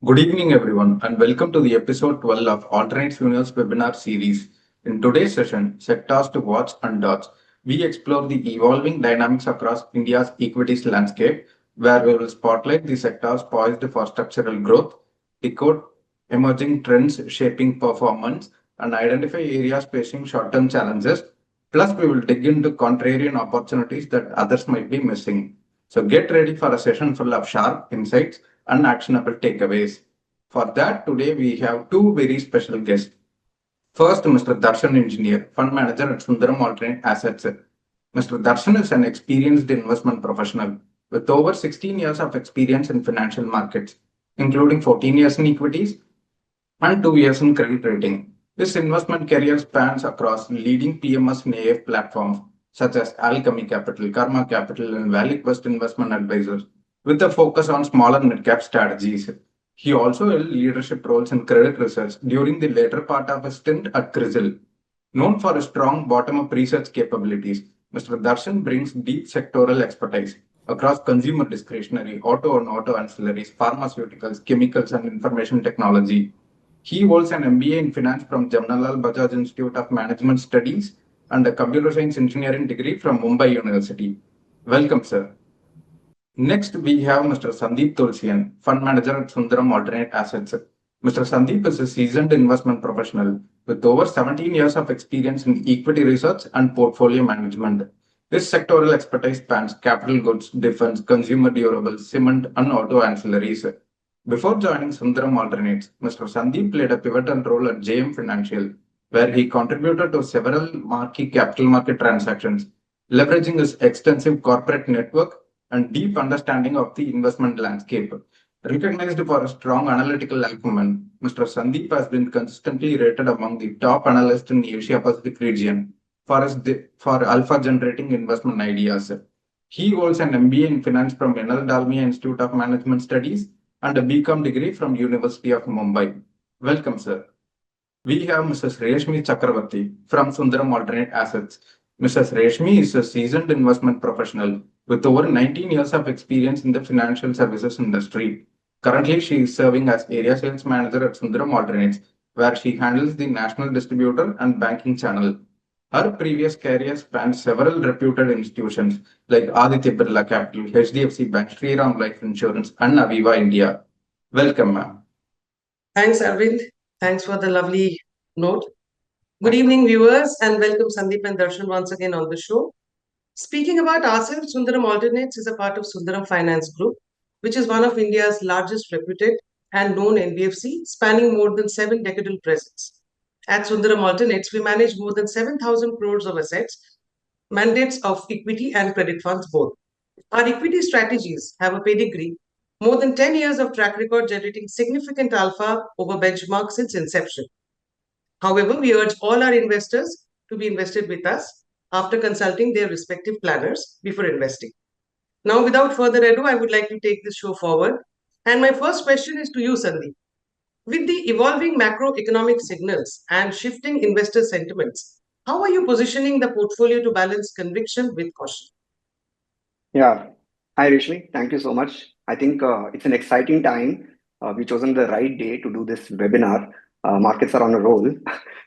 Good evening, everyone, and welcome to the episode 12 of Alternates Universe webinar series. In today's session, Sectors to Watch and Dodge, we explore the evolving dynamics across India's equities landscape, where we will spotlight the sectors poised for structural growth, decode emerging trends shaping performance, and identify areas facing short-term challenges. Plus, we will dig into contrarian opportunities that others might be missing. So get ready for a session full of sharp insights and actionable takeaways. For that, today we have two very special guests. First, Mr. Darshan Engineer, Fund Manager at Sundaram Alternate Assets. Mr. Darshan is an experienced investment professional with over 16 years of experience in financial markets, including 14 years in equities and 2 years in credit rating. His investment career spans across leading PMS and AF platforms such as Alchemy Capital, Karma Capital, and Valley Quest Investment Advisors, with a focus on smaller mid-cap strategies. He also held leadership roles in credit research during the later part of his stint at CRISIL. Known for his strong bottom-up research capabilities, Mr. Darshan brings deep sectoral expertise across consumer discretionary, auto and auto ancillaries, pharmaceuticals, chemicals, and information technology. He holds an MBA in finance from Jamnalal Bajaj Institute of Management Studies and a computer science engineering degree from Mumbai University. Welcome, sir. Next, we have Mr. Sandeep Tulsiyan, Fund Manager at Sundaram Alternate Assets. Mr. Sandeep is a seasoned investment professional with over 17 years of experience in equity research and portfolio management. His sectoral expertise spans capital goods, defense, consumer durables, cement, and auto ancillaries. Before joining Sundaram Alternates, Mr. Sandeep played a pivotal role at JM Financial, where he contributed to several marquee capital market transactions, leveraging his extensive corporate network and deep understanding of the investment landscape. Recognized for a strong analytical acumen, Mr. Sandeep has been consistently rated among the top analysts in the Asia Pacific region for alpha generating investment ideas. He holds an MBA in finance from Enel Dalmia Institute of Management Studies and a BCom degree from University of Mumbai. Welcome, sir. We have Mrs. Reshmi Chakravarti from Sundaram Alternate Assets. Mrs. Reshmi is a seasoned investment professional with over 19 years of experience in the financial services industry. Currently, she is serving as Area Sales Manager at Sundaram Alternates, where she handles the national distributor and banking channel. Her previous career spans several reputed institutions like Aditya Birla Capital, HDFC Bank, Shriram Life Insurance, and Aviva India. Welcome, ma'am. Thanks, Arvind. Thanks for the lovely note. Good evening, viewers, and welcome Sandeep and Darshan once again on the show. Speaking about ourselves, Sundaram Alternates is a part of Sundaram Finance Group, which is one of India's largest reputed and known NBFC, spanning more than 7 decadal presence. At Sundaram Alternates, we manage more than 7,000 crores of assets, mandates of equity and credit funds both. Our equity strategies have a pedigree, more than 10 years of track record generating significant alpha over benchmark since inception. However, we urge all our investors to be invested with us after consulting their respective planners before investing. Now, without further ado, I would like to take this show forward. And my first question is to you, Sandeep. With the evolving macroeconomic signals and shifting investor sentiments, how are you positioning the portfolio to balance conviction with caution? Yeah. Hi, Rishmi. Thank you so much. I think it's an exciting time. We chosen the right day to do this webinar. Markets are on a roll.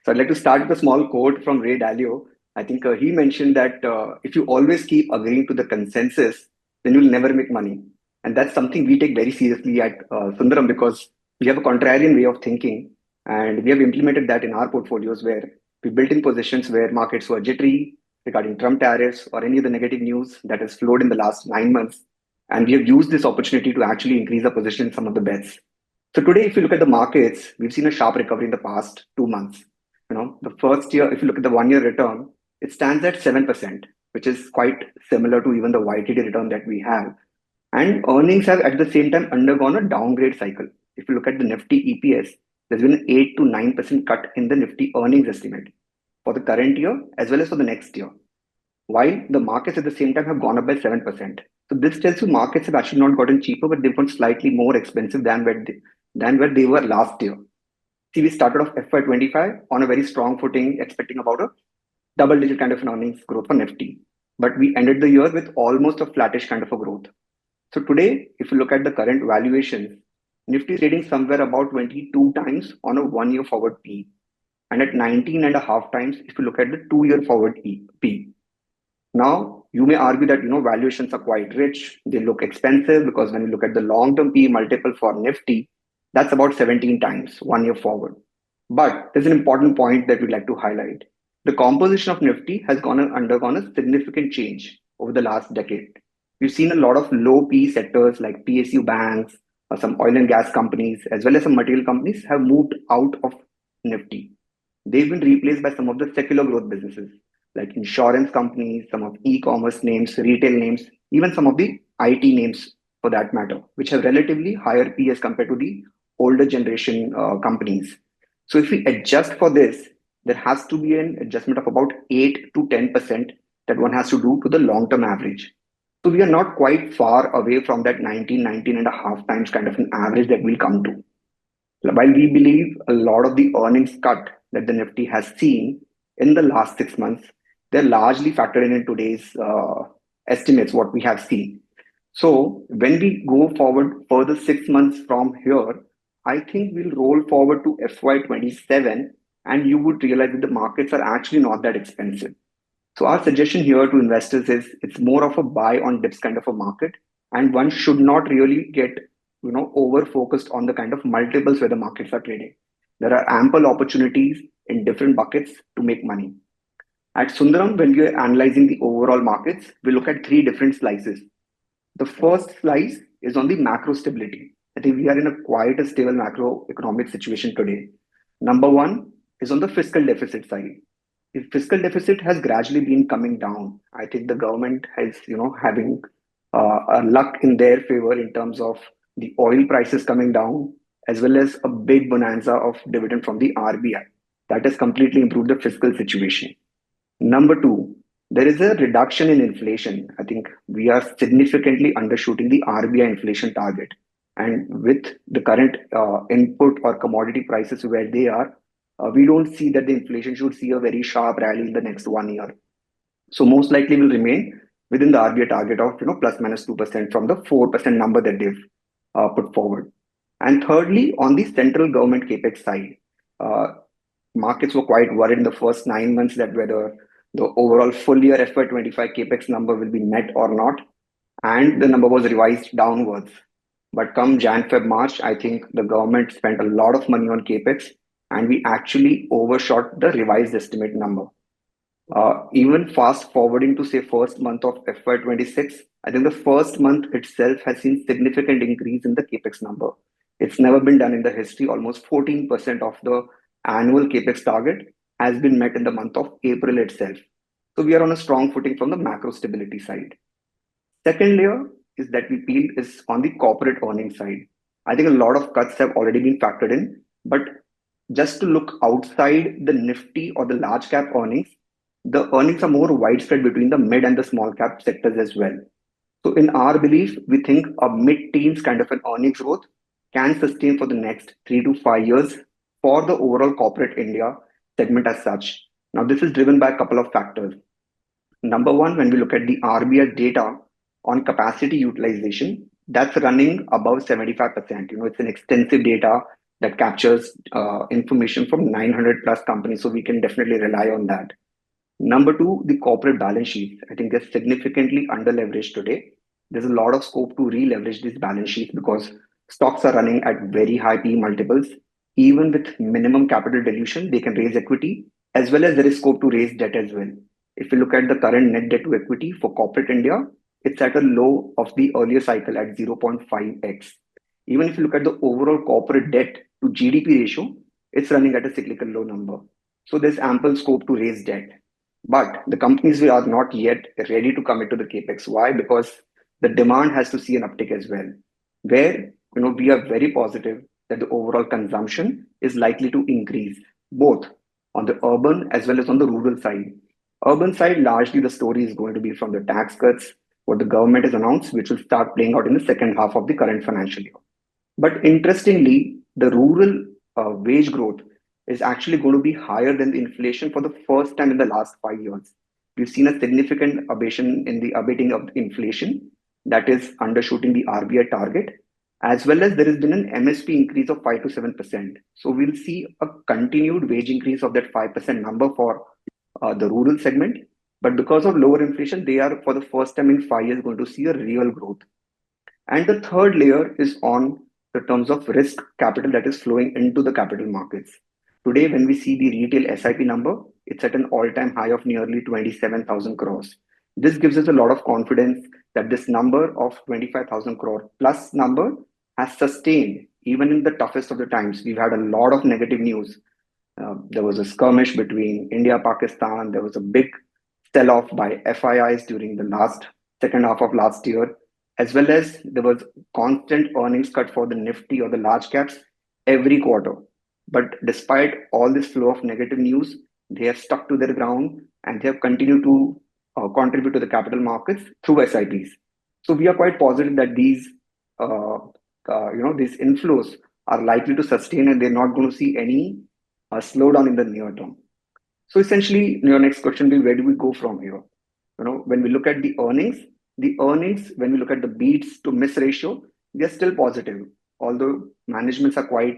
So I'd like to start with a small quote from Ray Dalio. I think he mentioned that if you always keep agreeing to the consensus, then you'll never make money. And that's something we take very seriously at Sundaram because we have a contrarian way of thinking. And we have implemented that in our portfolios where we built in positions where markets were jittery regarding Trump tariffs or any of the negative news that has flowed in the last 9 months. And we have used this opportunity to actually increase our position in some of the bets. So today, if you look at the markets, we've seen a sharp recovery in the past 2 months. The first year, if you look at the 1 year return, it stands at 7%, which is quite similar to even the YTD return that we have. And earnings have at the same time undergone a downgrade cycle. If you look at the Nifty EPS, there's been an 8 to 9% cut in the Nifty earnings estimate for the current year as well as for the next year, while the markets at the same time have gone up by 7%. So this tells you markets have actually not gotten cheaper, but they've gone slightly more expensive than where they were last year. See, we started off FY25 on a very strong footing, expecting about a double-digit kind of an earnings growth for Nifty. But we ended the year with almost a flattish kind of a growth. So today, if you look at the current valuations, Nifty is trading somewhere about 22 times on a 1 year forward P, and at 19 and a half times if you look at the 2 year forward P. Now, you may argue that valuations are quite rich. They look expensive because when you look at the long-term P multiple for Nifty, that's about 17 times 1 year forward. But there's an important point that we'd like to highlight. The composition of Nifty has undergone a significant change over the last decade. We've seen a lot of low P sectors like PSU banks, or some oil and gas companies, as well as some material companies have moved out of Nifty. They've been replaced by some of the secular growth businesses like insurance companies, some of e-commerce names, retail names, even some of the IT names for that matter, which have relatively higher P as compared to the older generation companies. So if we adjust for this, there has to be an adjustment of about 8 to 10% that one has to do to the long-term average. So we are not quite far away from that 19 and a half times kind of an average that we'll come to. While we believe a lot of the earnings cut that the Nifty has seen in the last 6 months, they're largely factored in today's estimates, what we have seen. So when we go forward further 6 months from here, I think we'll roll forward to FY27 and you would realize that the markets are actually not that expensive. So our suggestion here to investors is it's more of a buy on dips kind of a market, and one should not really get over focused on the kind of multiples where the markets are trading. There are ample opportunities in different buckets to make money. At Sundaram, when we are analyzing the overall markets, we look at three different slices. The first slice is on the macro stability. I think we are in a quite a stable macroeconomic situation today. Number one is on the fiscal deficit side. The fiscal deficit has gradually been coming down. I think the government has, having a luck in their favor in terms of the oil prices coming down, as well as a big bonanza of dividend from the RBI. That has completely improved the fiscal situation. Number two, there is a reduction in inflation. I think we are significantly undershooting the RBI inflation target. And with the current input or commodity prices where they are, we don't see that the inflation should see a very sharp rally in the next 1 year. So most likely will remain within the RBI target of plus minus 2% from the 4% number that they've put forward. And thirdly, on the central government capex side, markets were quite worried in the first 9 months that whether the overall full year FY25 capex number will be met or not, and the number was revised downwards. But come Jan, Feb, March, I think the government spent a lot of money on capex, and we actually overshot the revised estimate number. Even fast forwarding to say first month of FY26, I think the first month itself has seen significant increase in the capex number. It's never been done in the history. Almost 14% of the annual capex target has been met in the month of April itself. So we are on a strong footing from the macro stability side. Second layer is that we feel is on the corporate earnings side. I think a lot of cuts have already been factored in, but just to look outside the Nifty or the large cap earnings, the earnings are more widespread between the mid and the small cap sectors as well. So in our belief, we think a mid-teens kind of an earnings growth can sustain for the next 3 to 5 years for the overall corporate India segment as such. Now, this is driven by a couple of factors. Number one, when we look at the RBI data on capacity utilization, that's running above 75%. It's an extensive data that captures information from 900 plus companies, so we can definitely rely on that. Number two, the corporate balance sheets. I think they're significantly under leveraged today. There's a lot of scope to re-leverage these balance sheets because stocks are running at very high P multiples. Even with minimum capital dilution, they can raise equity, as well as there is scope to raise debt as well. If you look at the current net debt to equity for corporate India, it's at a low of the earlier cycle at 0.5x. Even if you look at the overall corporate debt to GDP ratio, it's running at a cyclical low number. So there's ample scope to raise debt. But the companies are not yet ready to commit to the capex. Why? Because the demand has to see an uptick as well. Where we are very positive that the overall consumption is likely to increase, both on the urban as well as on the rural side. Urban side, largely the story is going to be from the tax cuts, what the government has announced, which will start playing out in the second half of the current financial year. But interestingly, the rural wage growth is actually going to be higher than the inflation for the first time in the last 5 years. We've seen a significant abating of the inflation that is undershooting the RBI target. as well as there has been an MSP increase of 5 to 7%. So we'll see a continued wage increase of that 5% number for the rural segment. But because of lower inflation, they are for the first time in 5 years going to see a real growth. And the third layer is on the terms of risk capital that is flowing into the capital markets. Today, when we see the retail SIP number, it's at an all-time high of nearly 27,000 crores. This gives us a lot of confidence that this number of 25,000 crore plus number has sustained even in the toughest of the times. We've had a lot of negative news. There was a skirmish between India, Pakistan. There was a big sell-off by FIIs during the second half of last year, as well as there was constant earnings cut for the Nifty or the large caps every quarter. But despite all this flow of negative news, they have stuck to their ground and they have continued to contribute to the capital markets through SIPs. So we are quite positive that these inflows are likely to sustain and they're not going to see any slowdown in the near term. So essentially, your next question will be, where do we go from here? When we look at the earnings, when we look at the beats to miss ratio, they're still positive. Although managements are quite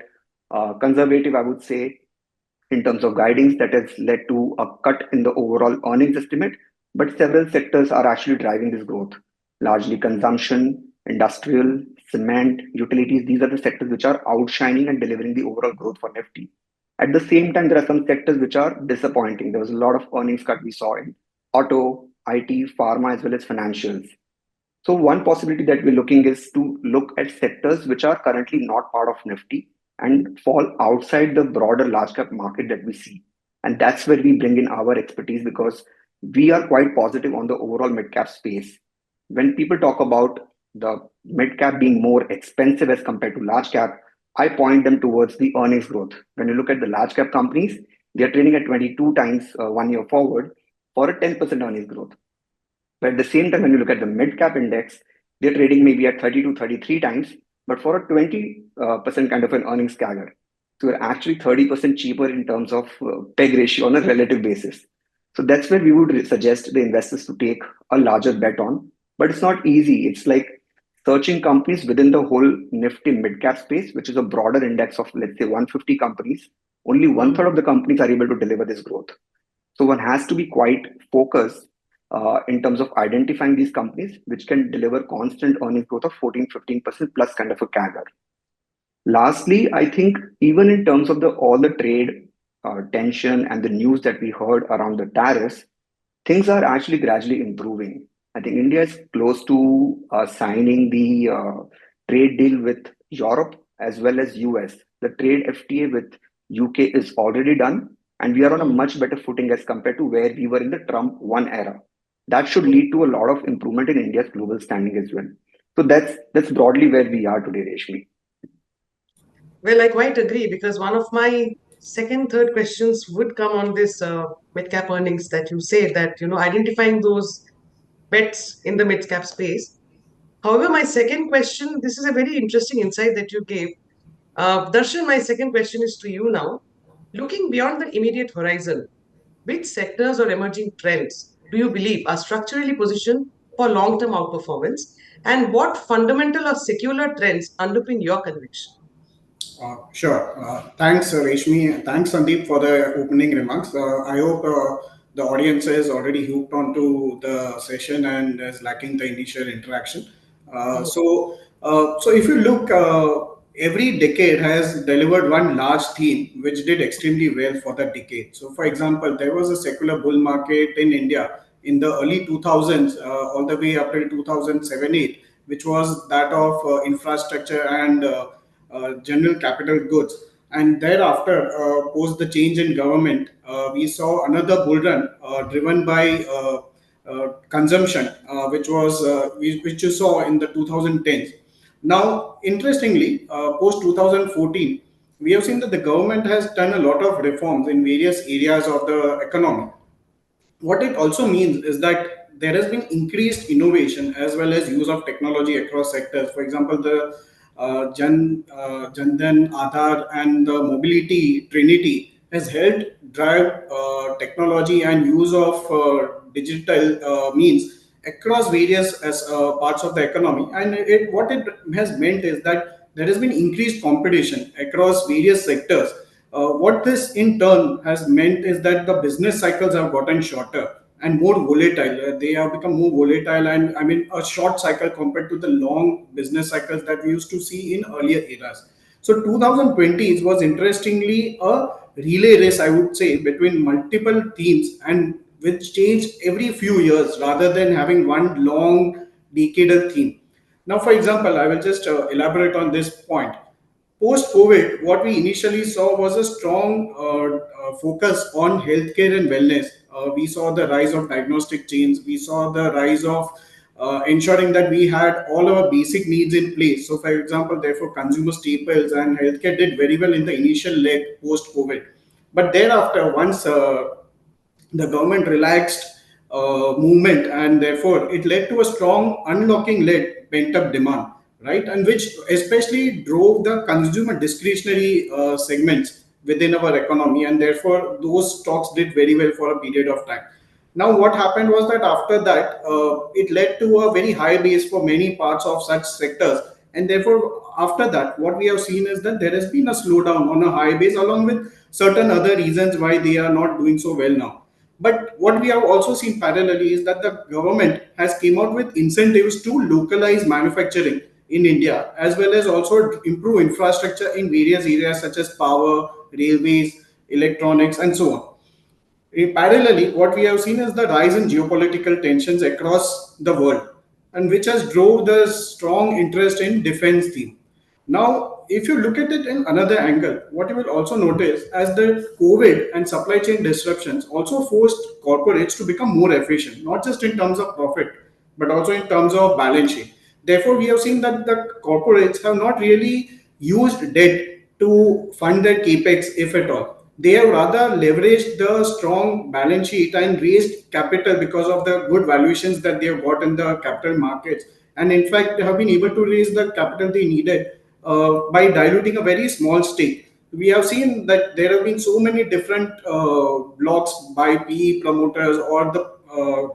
conservative, I would say, in terms of guidance that has led to a cut in the overall earnings estimate. But several sectors are actually driving this growth, largely consumption, industrial, cement, utilities. These are the sectors which are outshining and delivering the overall growth for Nifty. At the same time, there are some sectors which are disappointing. There was a lot of earnings cut we saw in auto, IT, pharma, as well as financials. So one possibility that we're looking is to look at sectors which are currently not part of Nifty and fall outside the broader large cap market that we see. And that's where we bring in our expertise because we are quite positive on the overall mid cap space. When people talk about the mid cap being more expensive as compared to large cap, I point them towards the earnings growth. When you look at the large cap companies, they are trading at 22 times 1 year forward for a 10% earnings growth. But at the same time, when you look at the mid cap index, they're trading maybe at 30 to 33 times, but for a 20% kind of an earnings CAGR. So we're actually 30% cheaper in terms of PEG ratio on a relative basis. So that's where we would suggest the investors to take a larger bet on. But it's not easy. It's like searching companies within the whole Nifty mid-cap space, which is a broader index of, let's say, 150 companies. Only one third of the companies are able to deliver this growth. So one has to be quite focused in terms of identifying these companies, which can deliver constant earnings growth of 14-15% plus kind of a CAGR. Lastly, I think even in terms of all the trade tension and the news that we heard around the tariffs, things are actually gradually improving. I think India is close to signing the trade deal with Europe as well as US. The trade FTA with UK is already done, and we are on a much better footing as compared to where we were in the Trump 1 era. That should lead to a lot of improvement in India's global standing as well. So that's broadly where we are today, Reshmi. Well, I quite agree because one of my second, third questions would come on this mid-cap earnings that you say that, identifying those bets in the mid-cap space. However, my second question, this is a very interesting insight that you gave. Darshan, my second question is to you now. Looking beyond the immediate horizon, which sectors or emerging trends do you believe are structurally positioned for long-term outperformance? And what fundamental or secular trends underpin your conviction? Sure. Thanks, Reshmi. Thanks, Sandeep, for the opening remarks. I hope the audience is already hooked onto the session and is lacking the initial interaction. So if you look, every decade has delivered one large theme which did extremely well for the decade. So, for example, there was a secular bull market in India in the early 2000s, all the way up till 2007-8, which was that of infrastructure and general capital goods. And thereafter, post the change in government, we saw another bull run driven by consumption, which you saw in the 2010s. Now, interestingly, post 2014, we have seen that the government has done a lot of reforms in various areas of the economy. What it also means is that there has been increased innovation as well as use of technology across sectors. For example, the Jandan Aadhaar and the mobility trinity has helped drive technology and use of digital means across various parts of the economy. And what it has meant is that there has been increased competition across various sectors. What this in turn has meant is that the business cycles have gotten shorter and more volatile. They have become more volatile, and I mean a short cycle compared to the long business cycles that we used to see in earlier eras. So 2020s was interestingly a relay race, I would say, between multiple themes and which changed every few years rather than having one long decadal theme. Now, for example, I will just elaborate on this point. Post COVID, what we initially saw was a strong focus on healthcare and wellness. We saw the rise of diagnostic chains. We saw the rise of ensuring that we had all our basic needs in place. So, for example, therefore, consumer staples and healthcare did very well in the initial leg post COVID. But thereafter, once the government relaxed movement, and therefore it led to a strong unlocking led pent up demand, right, and which especially drove the consumer discretionary segments within our economy, and therefore those stocks did very well for a period of time. Now what happened was that after that it led to a very high base for many parts of such sectors, and therefore after that what we have seen is that there has been a slowdown on a high base along with certain other reasons why they are not doing so well now. But what we have also seen parallelly is that the government has came out with incentives to localize manufacturing in India, as well as also improve infrastructure in various areas such as power, railways, electronics, and so on. Parallelly, what we have seen is the rise in geopolitical tensions across the world, and which has drove the strong interest in defense theme. Now, if you look at it in another angle, what you will also notice as the COVID and supply chain disruptions also forced corporates to become more efficient, not just in terms of profit, but also in terms of balance sheet. Therefore, we have seen that the corporates have not really used debt to fund their capex, if at all. They have rather leveraged the strong balance sheet and raised capital because of the good valuations that they have got in the capital markets. And in fact, they have been able to raise the capital they needed by diluting a very small stake. We have seen that there have been so many different blocks by PE promoters or the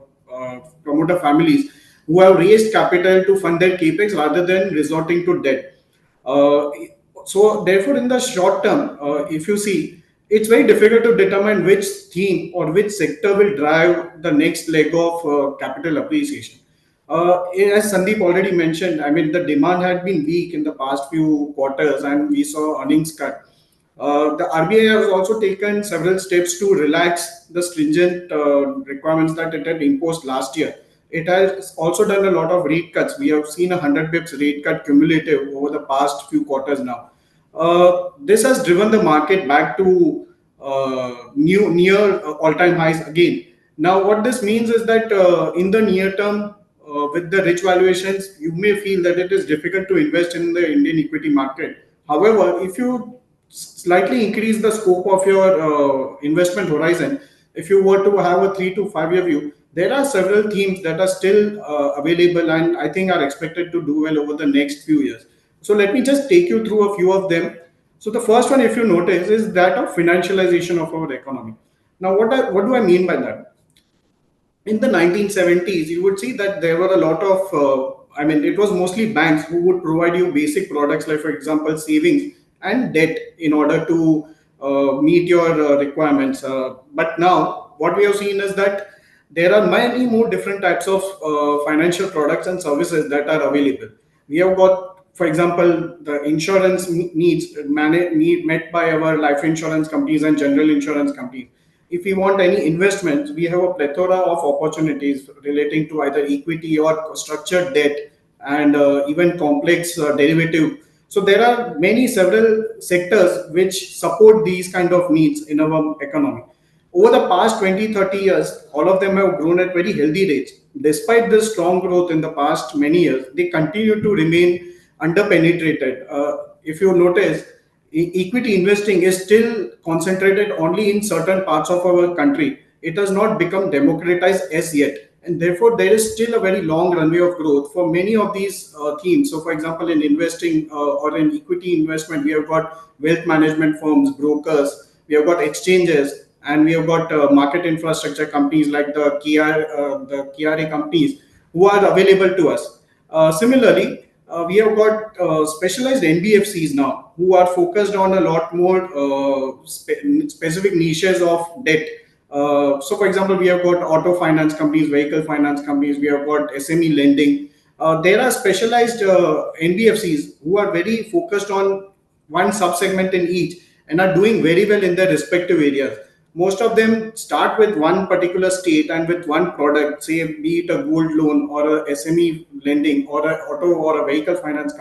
promoter families who have raised capital to fund their capex rather than resorting to debt. Uh, so therefore, in the short term, if you see, it's very difficult to determine which theme or which sector will drive the next leg of capital appreciation. As Sandeep already mentioned, I mean, the demand had been weak in the past few quarters and we saw earnings cut. The RBI has also taken several steps to relax the stringent requirements that it had imposed last year. It has also done a lot of rate cuts. We have seen a 100 bips rate cut cumulative over the past few quarters now. This has driven the market back to new near all-time highs again. Now, what this means is that in the near term, with the rich valuations, you may feel that it is difficult to invest in the Indian equity market. However, if you slightly increase the scope of your investment horizon, if you were to have a 3 to 5 year view, there are several themes that are still available and I think are expected to do well over the next few years. So let me just take you through a few of them. So the first one, if you notice, is that of financialization of our economy. Now, what do I mean by that? In the 1970s, you would see that there were a lot of, I mean, it was mostly banks who would provide you basic products like, for example, savings and debt in order to meet your requirements. But now, what we have seen is that there are many more different types of financial products and services that are available. We have got, for example, the insurance needs met by our life insurance companies and general insurance companies. If we want any investments, we have a plethora of opportunities relating to either equity or structured debt and even complex derivative. So there are many several sectors which support these kind of needs in our economy. Over the past 20, 30 years, all of them have grown at very healthy rates. Despite this strong growth in the past many years, they continue to remain underpenetrated. If you notice, equity investing is still concentrated only in certain parts of our country. It has not become democratized as yet. And therefore, there is still a very long runway of growth for many of these themes. So, for example, in investing or in equity investment, we have got wealth management firms, brokers, we have got exchanges, and we have got market infrastructure companies like the KRA companies who are available to us. Similarly, we have got specialized NBFCs now who are focused on a lot more specific niches of debt. So, for example, we have got auto finance companies, vehicle finance companies, we have got SME lending. There are specialized NBFCs who are very focused on one subsegment in each and are doing very well in their respective areas. Most of them start with one particular state and with one product, say be it a gold loan or a SME lending or a auto or a vehicle finance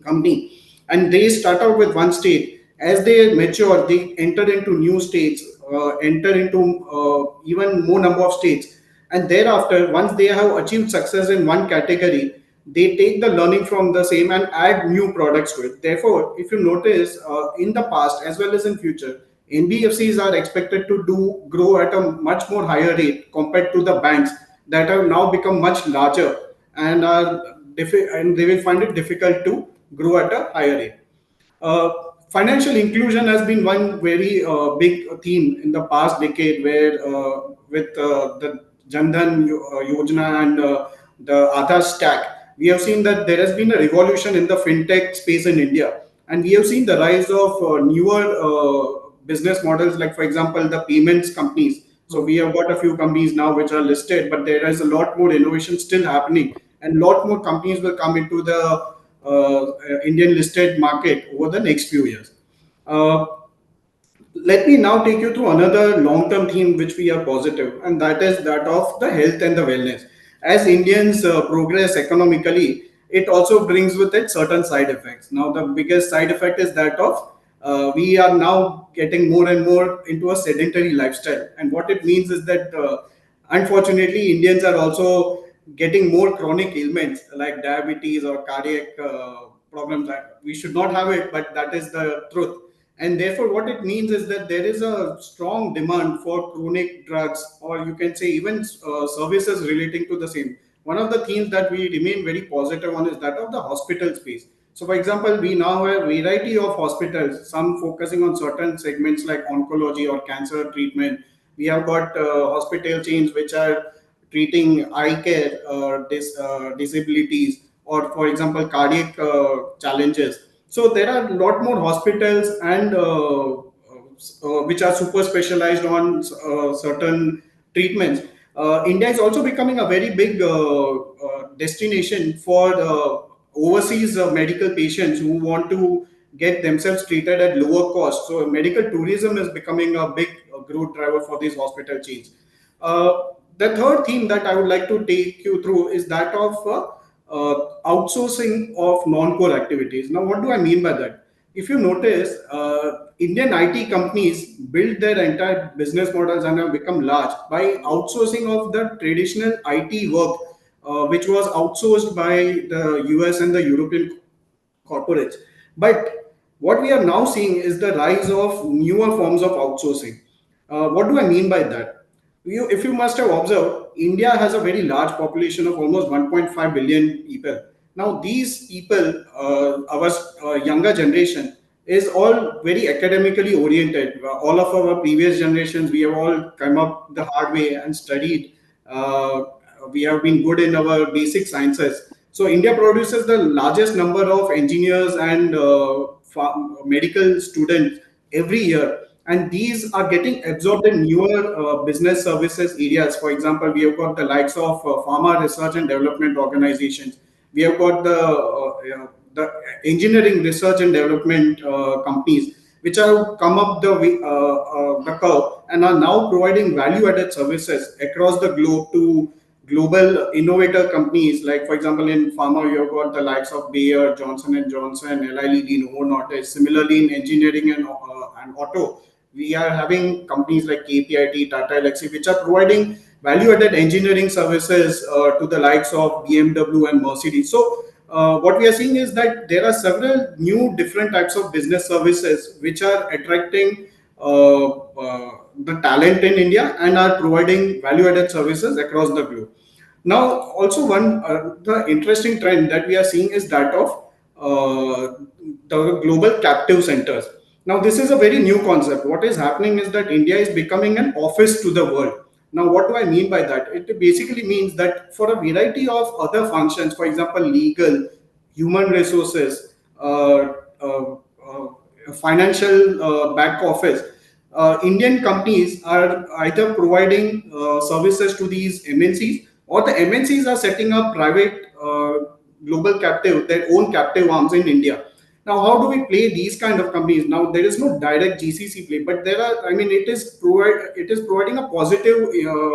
company, and they start out with one state. As they mature, they enter into new states, enter into even more number of states, and thereafter, once they have achieved success in one category, they take the learning from the same and add new products to it. Therefore, if you notice, in the past as well as in future, NBFCs are expected to do grow at a much more higher rate compared to the banks that have now become much larger and and they will find it difficult to grow at a higher rate. Uh, Financial inclusion has been one very big theme in the past decade, where with the Jandhan Yojana and the Aadhaar stack, we have seen that there has been a revolution in the fintech space in India, and we have seen the rise of newer business models, like for example the payments companies. So we have got a few companies now which are listed, but there is a lot more innovation still happening, and lot more companies will come into the Indian listed market over the next few years. Uh, Let me now take you through another long-term theme which we are positive, and that is that of the health and the wellness. As Indians progress economically, it also brings with it certain side effects. Now, the biggest side effect is that of we are now getting more and more into a sedentary lifestyle, and what it means is that unfortunately Indians are also getting more chronic ailments like diabetes or cardiac problems. That we should not have it, but that is the truth. And therefore what it means is that there is a strong demand for chronic drugs, or you can say even services relating to the same. One of the themes that we remain very positive on is that of the hospital space. So for example, we now have a variety of hospitals, some focusing on certain segments like oncology or cancer treatment. We have got hospital chains which are treating eye care, disabilities, or for example cardiac challenges. So there are a lot more hospitals and which are super specialized on certain treatments. India is also becoming a very big destination for overseas medical patients who want to get themselves treated at lower cost. So medical tourism is becoming a big growth driver for these hospital chains. Uh, the third theme that I would like to take you through is that of outsourcing of non-core activities. Now, what do I mean by that? If you notice, Indian IT companies build their entire business models and have become large by outsourcing of the traditional IT work, which was outsourced by the US and the European corporates. But what we are now seeing is the rise of newer forms of outsourcing. What do I mean by that? If you must have observed, India has a very large population of almost 1.5 billion people. Now, these people, our younger generation, is all very academically oriented. All of our previous generations, we have all come up the hard way and studied. Uh, we have been good in our basic sciences. So India produces the largest number of engineers and medical students every year, and these are getting absorbed in newer business services areas. For example, we have got the likes of pharma research and development organizations. We have got the engineering research and development companies which have come up the curve and are now providing value added services across the globe to global innovator companies. Like for example, in pharma, you have got the likes of Bayer, Johnson and Johnson, Eli Lilly, Novo Nordisk. Similarly, in engineering and auto, we are having companies like KPIT, Tata Elxsi, which are providing value-added engineering services to the likes of BMW and Mercedes. So what we are seeing is that there are several new different types of business services which are attracting the talent in India and are providing value-added services across the globe. Now, also one the interesting trend that we are seeing is that of the global captive centers. Now, this is a very new concept. What is happening is that India is becoming an office to the world. Now, what do I mean by that? It basically means that for a variety of other functions, for example, legal, human resources, financial back office, Indian companies are either providing services to these MNCs, or the MNCs are setting up private global captive, their own captive arms in India. Now, how do we play these kind of companies? Now, there is no direct GCC play, but there are. I mean, it is providing a positive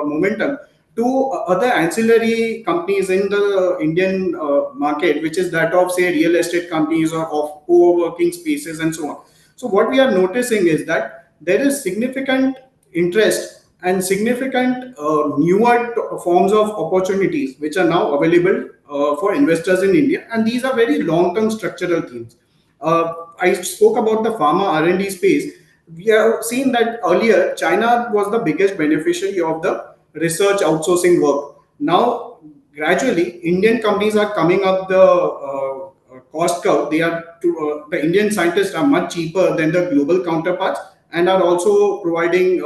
momentum to other ancillary companies in the Indian market, which is that of, say, real estate companies or of co-working spaces and so on. So what we are noticing is that there is significant interest and significant newer forms of opportunities which are now available for investors in India, and these are very long-term structural themes. I spoke about the pharma R&D space. We have seen that earlier China was the biggest beneficiary of the research outsourcing work. Now, gradually, Indian companies are coming up the cost curve. The Indian scientists are much cheaper than the global counterparts, and are also providing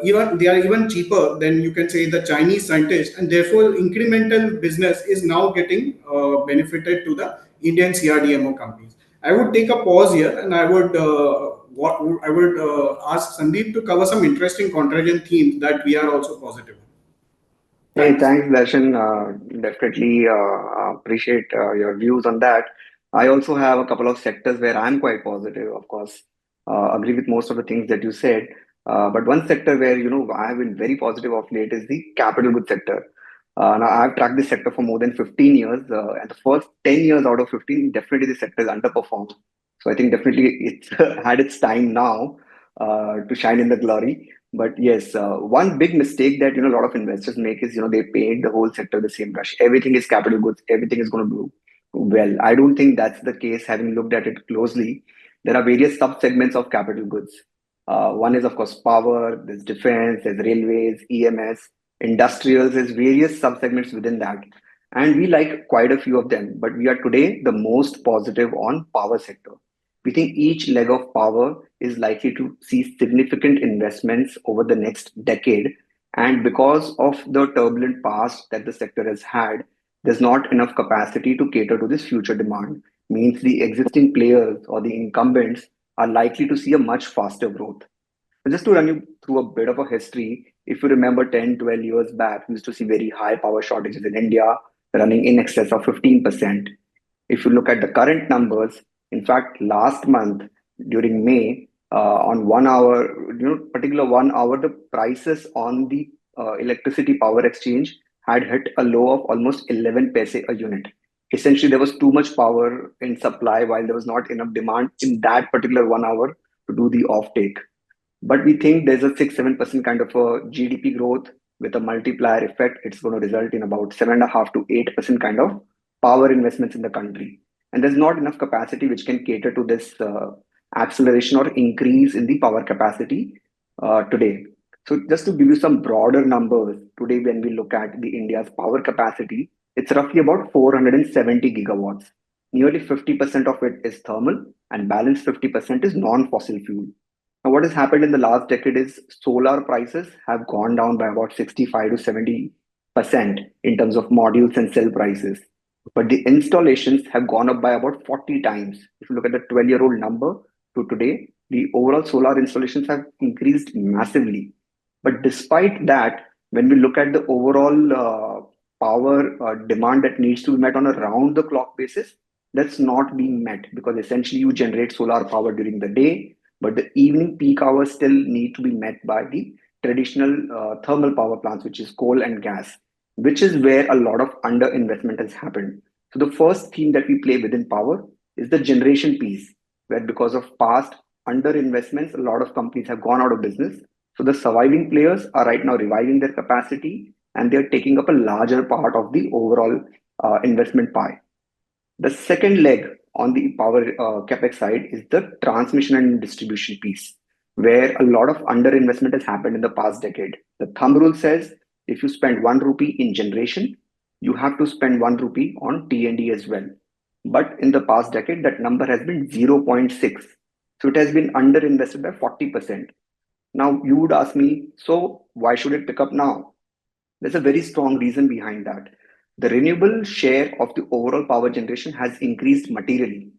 even they are even cheaper than, you can say, the Chinese scientists, and therefore incremental business is now getting benefited to the Indian CRDMO companies. I would take a pause here, and I would ask Sandeep to cover some interesting contrarian themes that we are also positive on. Hey, Thanks. thanks, Darshan. Definitely appreciate your views on that. I also have a couple of sectors where I'm quite positive, of course. Agree with most of the things that you said. But one sector where, I have been very positive of late is the capital goods sector. Now, I've tracked this sector for more than 15 years, and the first 10 years out of 15, definitely the sector is underperformed. So I think definitely it's had its time now to shine in the glory. But yes, one big mistake that a lot of investors make is they paint the whole sector the same brush. Everything is capital goods. Everything is going to do well. I don't think that's the case. Having looked at it closely, there are various sub segments of capital goods. One is of course power. There's defense. There's railways, EMS, industrials. There's various sub segments within that, and we like quite a few of them. But we are today the most positive on power sector. We think each leg of power is likely to see significant investments over the next decade. And because of the turbulent past that the sector has had, there's not enough capacity to cater to this future demand. Means the existing players or the incumbents are likely to see a much faster growth. But just to run you through a bit of a history, if you remember 10, 12 years back, we used to see very high power shortages in India, running in excess of 15%. If you look at the current numbers, in fact, last month during May, on 1 hour, particular 1 hour, the prices on the electricity power exchange had hit a low of almost 11 paise a unit. Essentially, there was too much power in supply while there was not enough demand in that particular 1 hour to do the offtake. But we think there's a 6-7% kind of a GDP growth with a multiplier effect. It's going to result in about 7.5 to 8% kind of power investments in the country. And there's not enough capacity which can cater to this acceleration or increase in the power capacity today. So just to give you some broader numbers, today when we look at the India's power capacity, it's roughly about 470 gigawatts. Nearly 50% of it is thermal, and balance 50% is non-fossil fuel. Now, what has happened in the last decade is solar prices have gone down by about 65 to 70% in terms of modules and cell prices. But the installations have gone up by about 40 times. If you look at the 12-year-old number to today, the overall solar installations have increased massively. But despite that, when we look at the overall power demand that needs to be met on a round-the-clock basis, that's not being met, because essentially you generate solar power during the day, but the evening peak hours still need to be met by the traditional thermal power plants, which is coal and gas, which is where a lot of underinvestment has happened. So the first theme that we play within power is the generation piece, where because of past underinvestments, a lot of companies have gone out of business. So the surviving players are right now reviving their capacity, and they're taking up a larger part of the overall investment pie. The second leg on the power capex side is the transmission and distribution piece, where a lot of underinvestment has happened in the past decade. The thumb rule says if you spend 1 rupee in generation, you have to spend 1 rupee on T&D as well. But in the past decade, that number has been 0.6. So it has been underinvested by 40%. Now, you would ask me, so why should it pick up now? There's a very strong reason behind that. The renewable share of the overall power generation has increased materially.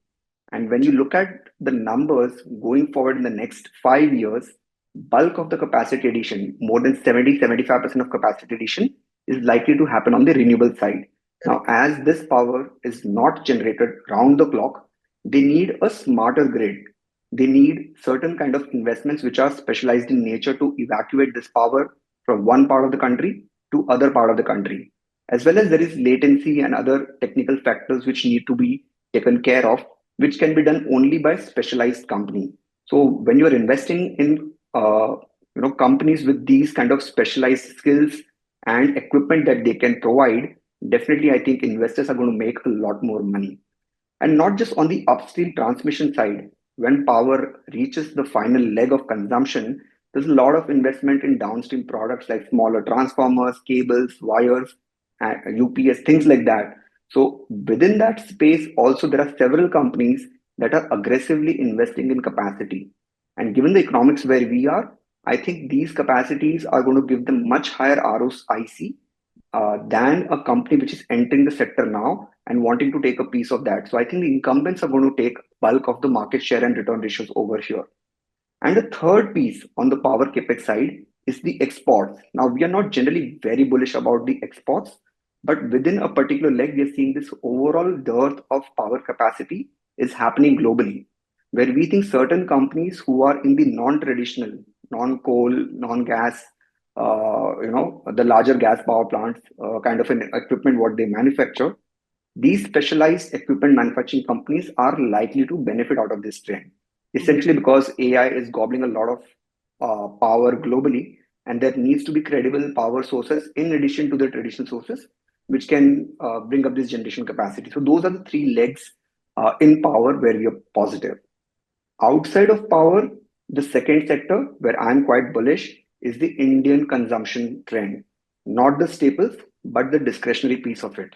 And when you look at the numbers going forward in the next 5 years, bulk of the capacity addition, more than 70-75% of capacity addition, is likely to happen on the renewable side. Now, as this power is not generated round the clock, they need a smarter grid. They need certain kind of investments which are specialized in nature to evacuate this power from one part of the country to other part of the country. As well as there is latency and other technical factors which need to be taken care of, which can be done only by specialized company. So when you are investing in companies with these kind of specialized skills and equipment that they can provide, definitely I think investors are going to make a lot more money. And not just on the upstream transmission side, when power reaches the final leg of consumption, there's a lot of investment in downstream products like smaller transformers, cables, wires, UPS, things like that. So within that space, also there are several companies that are aggressively investing in capacity. And given the economics where we are, I think these capacities are going to give them much higher ROIC than a company which is entering the sector now and wanting to take a piece of that. So I think the incumbents are going to take bulk of the market share and return ratios over here. And the third piece on the power capex side is the exports. Now, we are not generally very bullish about the exports, but within a particular leg, we are seeing this overall dearth of power capacity is happening globally, where we think certain companies who are in the non-traditional, non-coal, non-gas, the larger gas power plants, kind of an equipment what they manufacture, these specialized equipment manufacturing companies are likely to benefit out of this trend, essentially because AI is gobbling a lot of power globally, and there needs to be credible power sources in addition to the traditional sources, which can bring up this generation capacity. So those are the three legs in power where we are positive. Outside of power, the second sector where I'm quite bullish is the Indian consumption trend, not the staples, but the discretionary piece of it.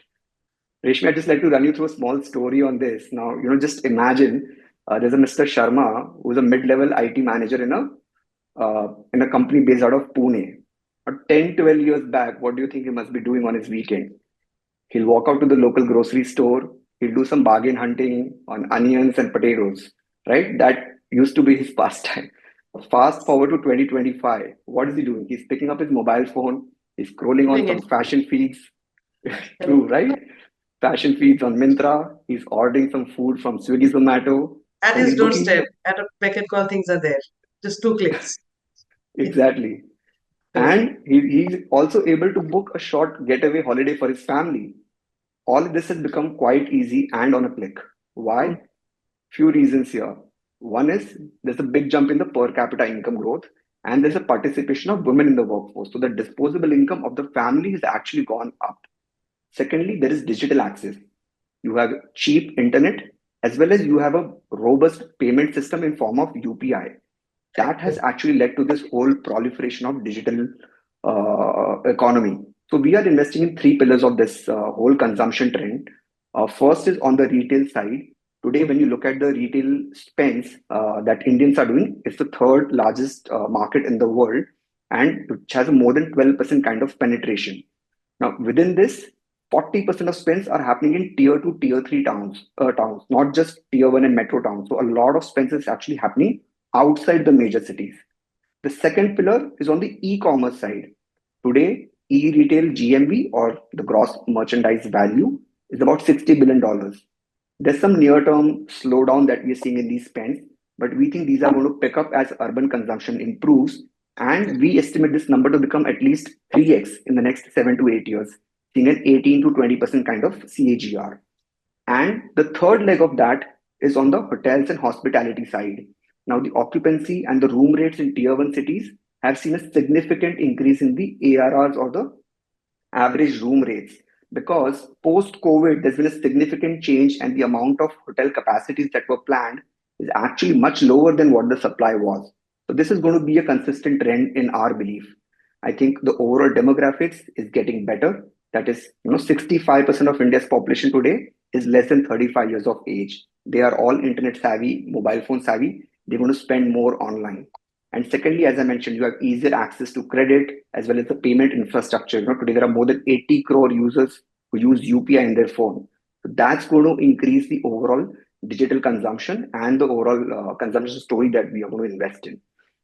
Reshmi, I'd just like to run you through a small story on this. Now, just imagine there's a Mr. Sharma who's a mid-level IT manager in a company based out of Pune. 10, 12 years back, what do you think he must be doing on his weekend? He'll walk out to the local grocery store. He'll do some bargain hunting on onions and potatoes, right? That used to be his pastime. Fast forward to 2025. What is he doing? He's picking up his mobile phone. He's scrolling on some fashion feeds. True, right? Fashion feeds on Myntra. He's ordering some food from Swiggy, Zomato. At his doorstep, at a beck and call, things are there. Just 2 clicks. Exactly. And he's also able to book a short getaway holiday for his family. All of this has become quite easy and on a click. Why? Few reasons here. One is there's a big jump in the per capita income growth, and there's a participation of women in the workforce. So the disposable income of the family has actually gone up. Secondly, there is digital access. You have cheap internet, as well as you have a robust payment system in form of UPI. That has actually led to this whole proliferation of digital economy. So we are investing in three pillars of this whole consumption trend. First is on the retail side. Today, when you look at the retail spends that Indians are doing, it's the third largest market in the world, and which has a more than 12% kind of penetration. Now, within this, 40% of spends are happening in tier 2, tier 3 towns, not just tier 1 and metro towns. So a lot of spends is actually happening outside the major cities. The second pillar is on the e-commerce side. Today, e-retail GMV, or the gross merchandise value, is about $60 billion. There's some near-term slowdown that we're seeing in these spends, but we think these are going to pick up as urban consumption improves, and we estimate this number to become at least 3x in the next 7 to 8 years, seeing an 18 to 20% kind of CAGR. And the third leg of that is on the hotels and hospitality side. Now, the occupancy and the room rates in tier 1 cities have seen a significant increase in the ARRs, or the average room rates, because post-COVID, there's been a significant change, and the amount of hotel capacities that were planned is actually much lower than what the supply was. So this is going to be a consistent trend in our belief. I think the overall demographics is getting better. That is, 65% of India's population today is less than 35 years of age. They are all internet savvy, mobile phone savvy. They're going to spend more online. And secondly, as I mentioned, you have easier access to credit as well as the payment infrastructure. Today there are more than 80 crore users who use UPI in their phone. So that's going to increase the overall digital consumption and the overall consumption story that we are going to invest in.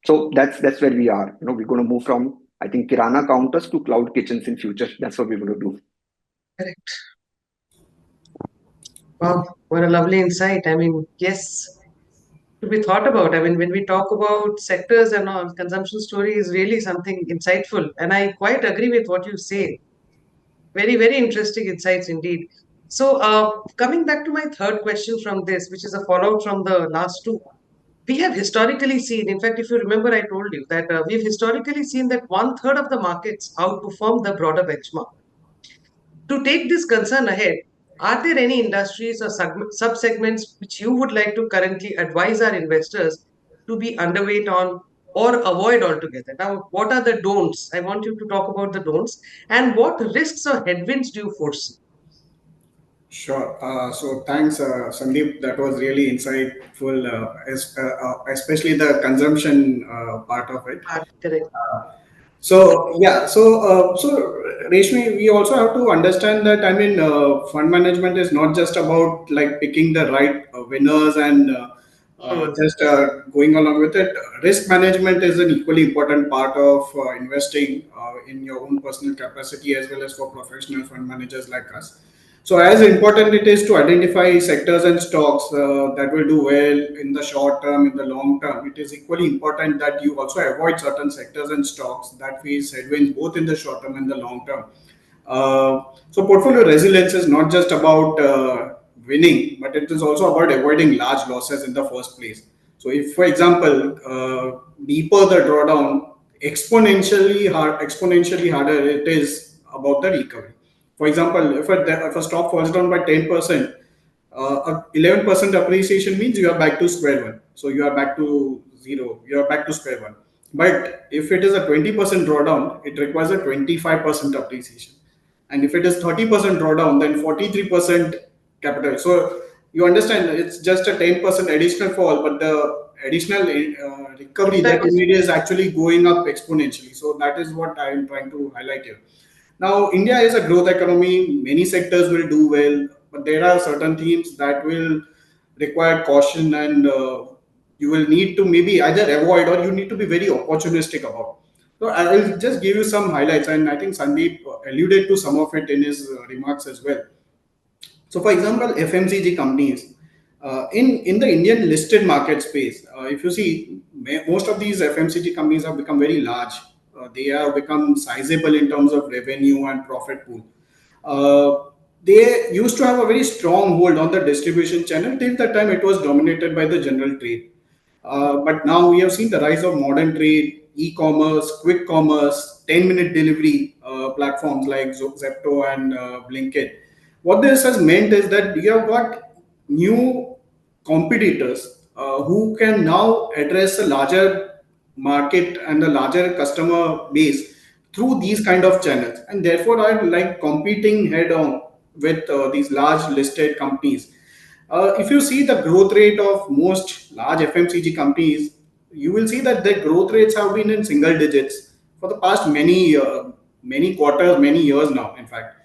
So that's where we are. We're going to move from, I think, kirana counters to cloud kitchens in future. That's what we're going to do. Correct. Wow, what a lovely insight. I mean, yes, to be thought about. I mean, when we talk about sectors and all, consumption story is really something insightful. And I quite agree with what you say. Very, very interesting insights indeed. So, coming back to my third question from this, which is a fallout from the last two, we have historically seen, in fact, if you remember, I told you that we've historically seen that one third of the markets outperform the broader benchmark. To take this concern ahead, are there any industries or sub-segments which you would like to currently advise our investors to be underweight on or avoid altogether? Now, what are the don'ts? I want you to talk about the don'ts and what risks or headwinds do you foresee? Sure. So thanks, Sandeep. That was really insightful, especially the consumption part of it. Correct. So Reshmi, we also have to understand that fund management is not just about like picking the right winners and just going along with it. Risk management is an equally important part of investing in your own personal capacity as well as for professional fund managers like us. So, as important it is to identify sectors and stocks that will do well in the short term, in the long term, it is equally important that you also avoid certain sectors and stocks that face headwinds both in the short term and the long term. So, portfolio resilience is not just about winning, but it is also about avoiding large losses in the first place. So, if, for example, deeper the drawdown, exponentially harder it is about the recovery. For example, if a stock falls down by 10%, 11% appreciation means you are back to square one. So you are back to zero. You are back to square one. But if it is a 20% drawdown, it requires a 25% appreciation. And if it is 30% drawdown, then 43% capital. So you understand it's just a 10% additional fall, but the additional recovery that you need is actually going up exponentially. So that is what I am trying to highlight here. Now, India is a growth economy. Many sectors will do well, but there are certain themes that will require caution, and you will need to maybe either avoid or you need to be very opportunistic about. So I'll just give you some highlights, and I think Sandeep alluded to some of it in his remarks as well. So, for example, FMCG companies in the Indian listed market space, if you see, most of these FMCG companies have become very large. They have become sizable in terms of revenue and profit pool. They used to have a very strong hold on the distribution channel till the time it was dominated by the general trade. But now we have seen the rise of modern trade, e-commerce, quick commerce, 10-minute delivery platforms like Zepto and Blinkit. What this has meant is that we have got new competitors who can now address a larger market and a larger customer base through these kind of channels, and therefore are like competing head on with these large listed companies. If you see the growth rate of most large FMCG companies, you will see that their growth rates have been in single digits for the past many quarters, many years now. In fact,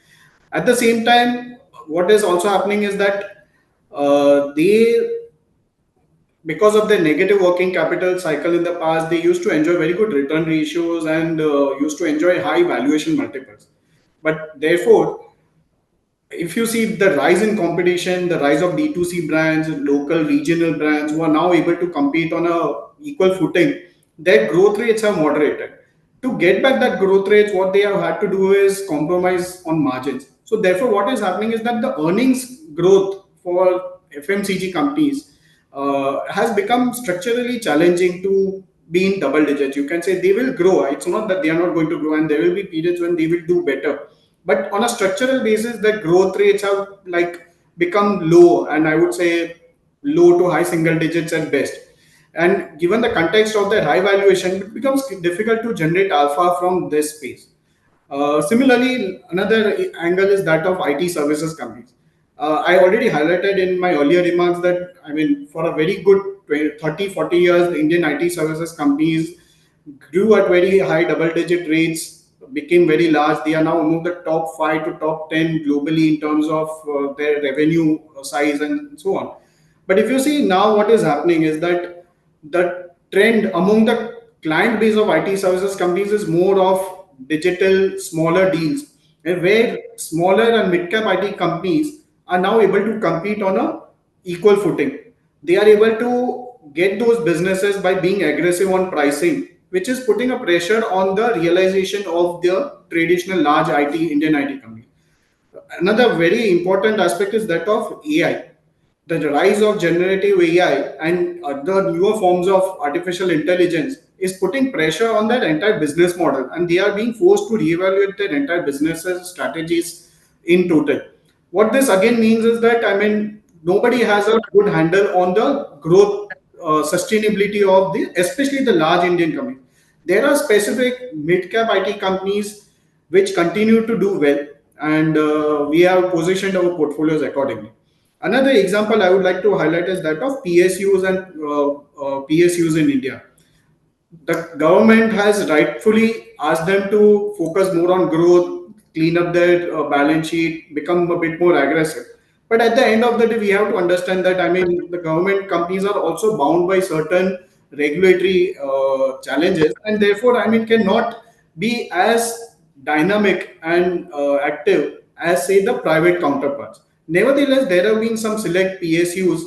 at the same time, what is also happening is that they, because of the negative working capital cycle in the past, they used to enjoy very good return ratios and used to enjoy high valuation multiples. But therefore, if you see the rise in competition, the rise of D2C brands, local regional brands who are now able to compete on a equal footing, their growth rates have moderated. To get back that growth rates, what they have had to do is compromise on margins. So therefore, what is happening is that the earnings growth for FMCG companies has become structurally challenging to be in double digits. You can say they will grow. It's not that they are not going to grow, and there will be periods when they will do better. But on a structural basis, the growth rates have like become low, and I would say low to high single digits at best. And given the context of the high valuation, it becomes difficult to generate alpha from this space. Similarly, another angle is that of IT services companies. I already highlighted in my earlier remarks that, I mean, for a very good 20, 30, 40 years, the Indian IT services companies grew at very high double digit rates, became very large. They are now among the top 5 to top 10 globally in terms of their revenue size and so on. But if you see now, what is happening is that the trend among the client base of IT services companies is more of digital, smaller deals, and where smaller and mid-cap IT companies are now able to compete on a equal footing. They are able to get those businesses by being aggressive on pricing, which is putting a pressure on the realization of the traditional large IT Indian IT companies. Another very important aspect is that of AI. The rise of generative AI and other newer forms of artificial intelligence is putting pressure on their entire business model, and they are being forced to reevaluate their entire businesses strategies in total. What this again means is that, I mean, nobody has a good handle on the growth sustainability of the, especially the large Indian companies. There are specific mid-cap IT companies which continue to do well, and we have positioned our portfolios accordingly. Another example I would like to highlight is that of PSUs and PSUs in India. The government has rightfully asked them to focus more on growth, clean up their balance sheet, become a bit more aggressive. But at the end of the day, we have to understand that, I mean, the government companies are also bound by certain regulatory challenges, and therefore, I mean, cannot be as dynamic and active as, say, the private counterparts. Nevertheless, there have been some select PSUs,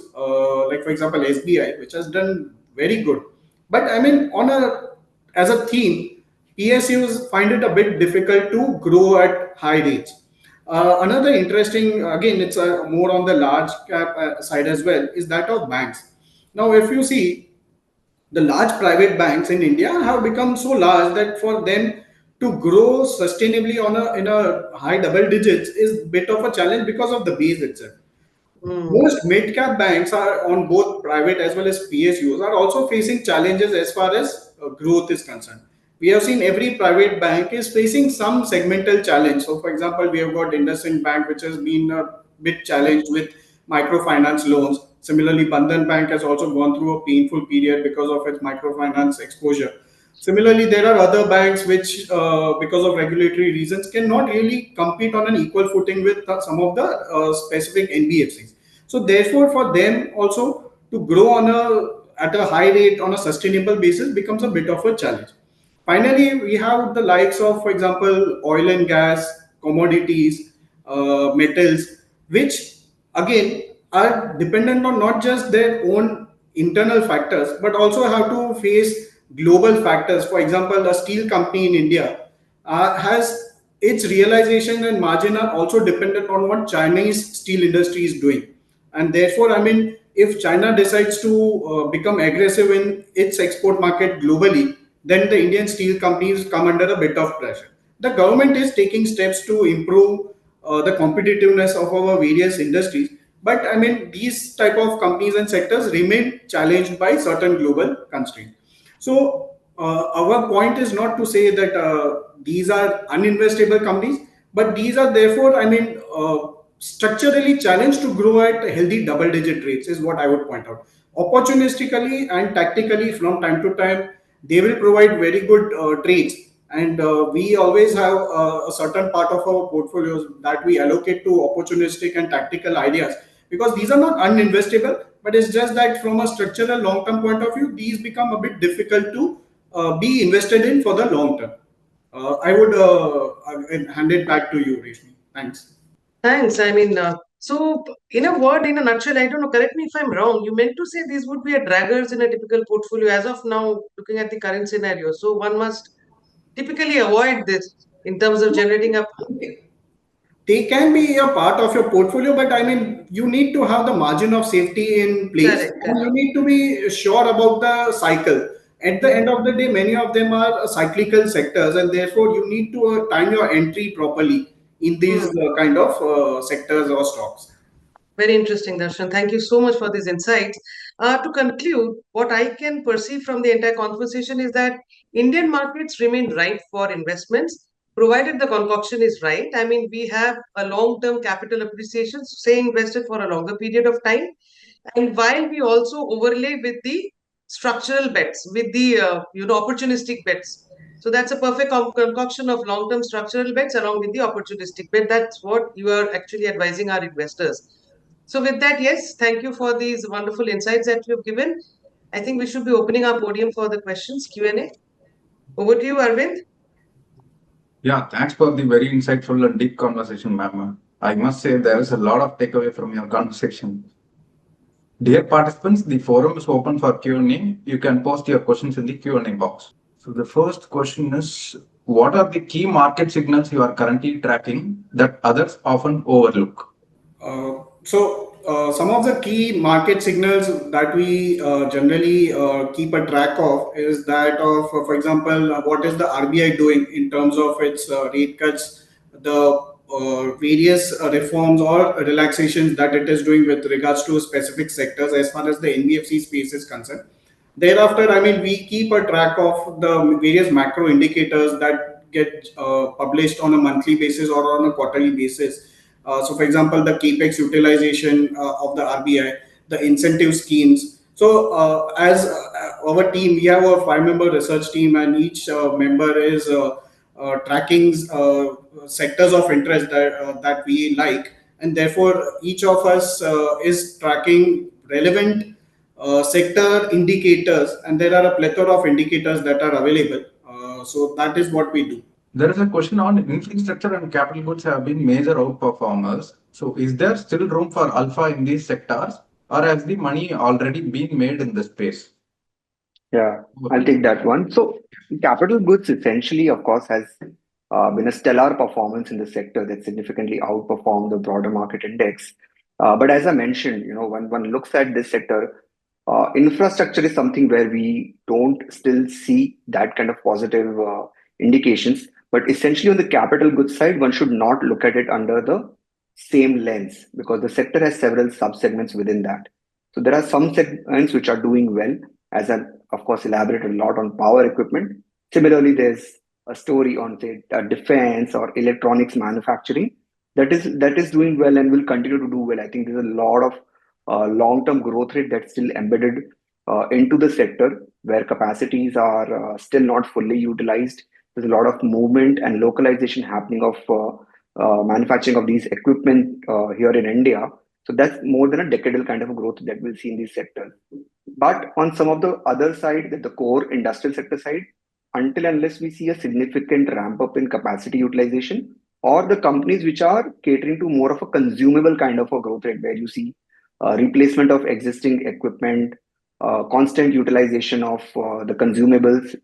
like for example SBI, which has done very good. But I mean, on a as a theme, PSUs find it a bit difficult to grow at high rates. Another interesting, again, it's more on the large cap side as well, is that of banks. Now, if you see, the large private banks in India have become so large that for them to grow sustainably on a in a high double digits is bit of a challenge because of the base itself. Hmm. Most mid-cap banks are on both private as well as PSUs are also facing challenges as far as growth is concerned. We have seen every private bank is facing some segmental challenge. So, for example, we have got IndusInd Bank, which has been a bit challenged with microfinance loans. Similarly, Bandhan Bank has also gone through a painful period because of its microfinance exposure. Similarly, there are other banks which, because of regulatory reasons, cannot really compete on an equal footing with some of the specific NBFCs. So, therefore, for them also to grow on a at a high rate on a sustainable basis becomes a bit of a challenge. Finally, we have the likes of, for example, oil and gas, commodities, metals, which again are dependent on not just their own internal factors, but also have to face global factors. For example, a steel company in India has its realization and margin are also dependent on what Chinese steel industry is doing. And therefore, I mean, if China decides to become aggressive in its export market globally, then the Indian steel companies come under a bit of pressure. The government is taking steps to improve the competitiveness of our various industries, but I mean, these type of companies and sectors remain challenged by certain global constraints. So our point is not to say that these are uninvestable companies, but these are therefore, I mean, structurally challenged to grow at healthy double-digit rates is what I would point out. Opportunistically and tactically, from time to time, they will provide very good trades, and we always have a certain part of our portfolios that we allocate to opportunistic and tactical ideas, because these are not uninvestable, but it's just that from a structural long-term point of view, these become a bit difficult to be invested in for the long term. I would hand it back to you, Reshmi. Thanks. Thanks. I mean, so in a word, in a nutshell, I don't know, correct me if I'm wrong. You meant to say these would be a draggers in a typical portfolio as of now, looking at the current scenario. So one must typically avoid this in terms of generating a They can be a part of your portfolio, but I mean, you need to have the margin of safety in place, correct, and you correct. need to be sure about the cycle. At the end Hmm. of the day, many of them are cyclical sectors, and therefore you need to time your entry properly in these Hmm. kind of sectors or stocks. Very interesting, Darshan. Thank you so much for these insights. To conclude, what I can perceive from the entire conversation is that Indian markets remain ripe for investments, provided the concoction is right. I mean, we have a long-term capital appreciation, say invested for a longer period of time, and while we also overlay with the structural bets, with the opportunistic bets. So that's a perfect concoction of long-term structural bets along with the opportunistic bet. That's what you are actually advising our investors. So with that, yes, thank you for these wonderful insights that you've given. I think we should be opening our podium for the questions, Q&A. Over to you, Arvind. Yeah, thanks for the very insightful and deep conversation, ma'am. I must say there is a lot of takeaway from your conversation. Dear participants, the forum is open for Q&A. You can post your questions in the Q&A box. So the first question is, what are the key market signals you are currently tracking that others often overlook? Some of the key market signals that we generally keep a track of is that of, for example, what is the RBI doing in terms of its rate cuts, the various reforms or relaxations that it is doing with regards to specific sectors as far as the NBFC space is concerned. Thereafter, I mean, we keep a track of the various macro indicators that get published on a monthly basis or on a quarterly basis. For example, the capex utilization of the RBI, the incentive schemes. So, as our team, we have a five-member research team, and each member is tracking sectors of interest that we like, and therefore each of us is tracking relevant sector indicators, and there are a plethora of indicators that are available. So that is what we do. There is a question on infrastructure and capital goods have been major outperformers. So is there still room for alpha in these sectors, or has the money already been made in the space? Yeah, I'll take that one. So capital goods essentially, of course, has been a stellar performance in the sector that significantly outperformed the broader market index. But as I mentioned, when one looks at this sector, infrastructure is something where we don't still see that kind of positive indications. But essentially on the capital goods side, one should not look at it under the same lens because the sector has several sub-segments within that. So there are some segments which are doing well, as I, of course, elaborated a lot on power equipment. Similarly, there's a story on, say, defense or electronics manufacturing that is doing well and will continue to do well. I think there's a lot of long-term growth rate that's still embedded into the sector where capacities are still not fully utilized. There's a lot of movement and localization happening of manufacturing of these equipment here in India. So that's more than a decadal kind of a growth that we'll see in these sectors. But on some of the other side, the core industrial sector side, until unless we see a significant ramp up in capacity utilization, or the companies which are catering to more of a consumable kind of a growth rate, where you see replacement of existing equipment, constant utilization of the consumables,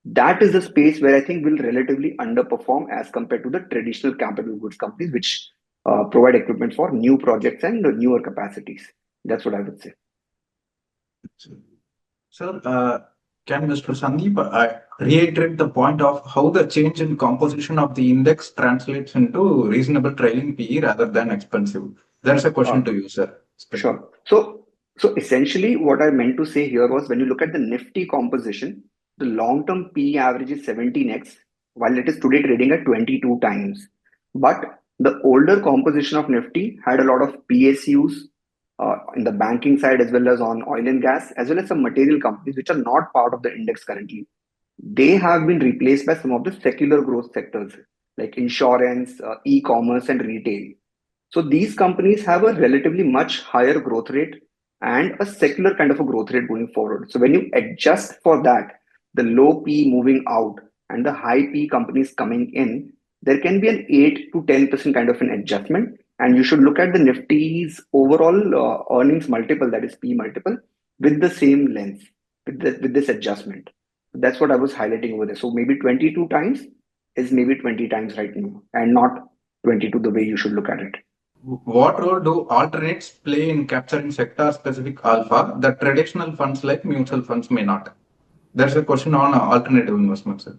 that is the space where I think will relatively underperform as compared to the traditional capital goods companies, which provide equipment for new projects and newer capacities. That's what I would say. Sir, can Mr. Sandeep reiterate the point of how the change in composition of the index translates into reasonable trailing PE rather than expensive? There's a question to you, sir. Sure. So essentially, what I meant to say here was when you look at the Nifty composition, the long-term PE average is 17x, while it is today trading at 22 times. But the older composition of Nifty had a lot of PSUs in the banking side as well as on oil and gas, as well as some material companies which are not part of the index currently. They have been replaced by some of the secular growth sectors like insurance, e-commerce, and retail. So these companies have a relatively much higher growth rate and a secular kind of a growth rate going forward. So when you adjust for that, the low P moving out and the high P companies coming in, there can be an 8 to 10% kind of an adjustment. And you should look at the Nifty's overall earnings multiple, that is P multiple, with the same lens, with this adjustment. That's what I was highlighting over there. So maybe 22 times is maybe 20 times right now, and not 22 the way you should look at it. What role do alternates play in capturing sector-specific alpha that traditional funds like mutual funds may not? There's a question on alternative investments, sir.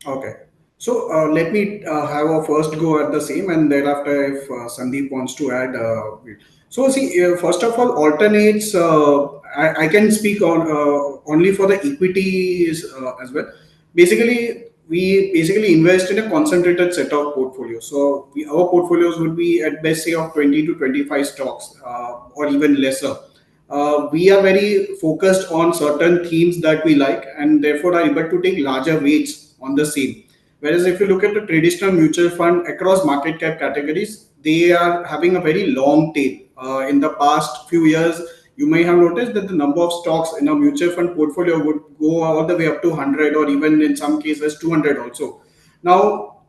Okay. So let me have a first go at the same, and thereafter, if Sandeep wants to add. So see, first of all, alternates. I can speak on only for the equities as well. Basically, we basically invest in a concentrated set of portfolios. So our portfolios would be at best say of 20 to 25 stocks or even lesser. We are very focused on certain themes that we like and therefore are able to take larger weights on the same. Whereas if you look at the traditional mutual fund across market cap categories, they are having a very long tail. In the past few years, you may have noticed that the number of stocks in a mutual fund portfolio would go all the way up to 100 or even in some cases 200 also. Now,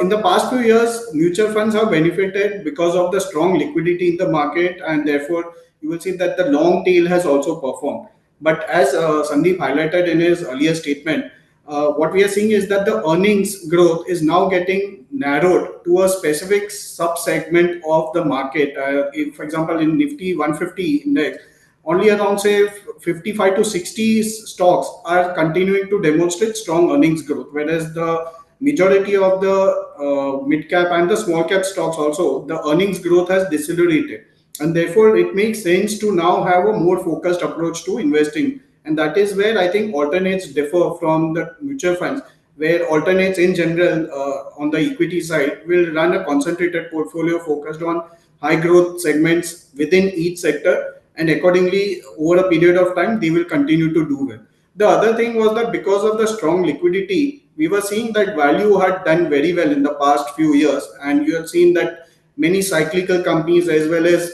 in the past few years, mutual funds have benefited because of the strong liquidity in the market, and therefore you will see that the long tail has also performed. But as Sandeep highlighted in his earlier statement, what we are seeing is that the earnings growth is now getting narrowed to a specific sub-segment of the market. If, for example, in Nifty 150 index, only around say 55 to 60 stocks are continuing to demonstrate strong earnings growth, whereas the majority of the mid cap and the small cap stocks also the earnings growth has decelerated, and therefore it makes sense to now have a more focused approach to investing, and that is where I think alternates differ from the mutual funds, where alternates in general on the equity side will run a concentrated portfolio focused on high growth segments within each sector, and accordingly over a period of time they will continue to do well. The other thing was that because of the strong liquidity, we were seeing that value had done very well in the past few years, and you have seen that many cyclical companies as well as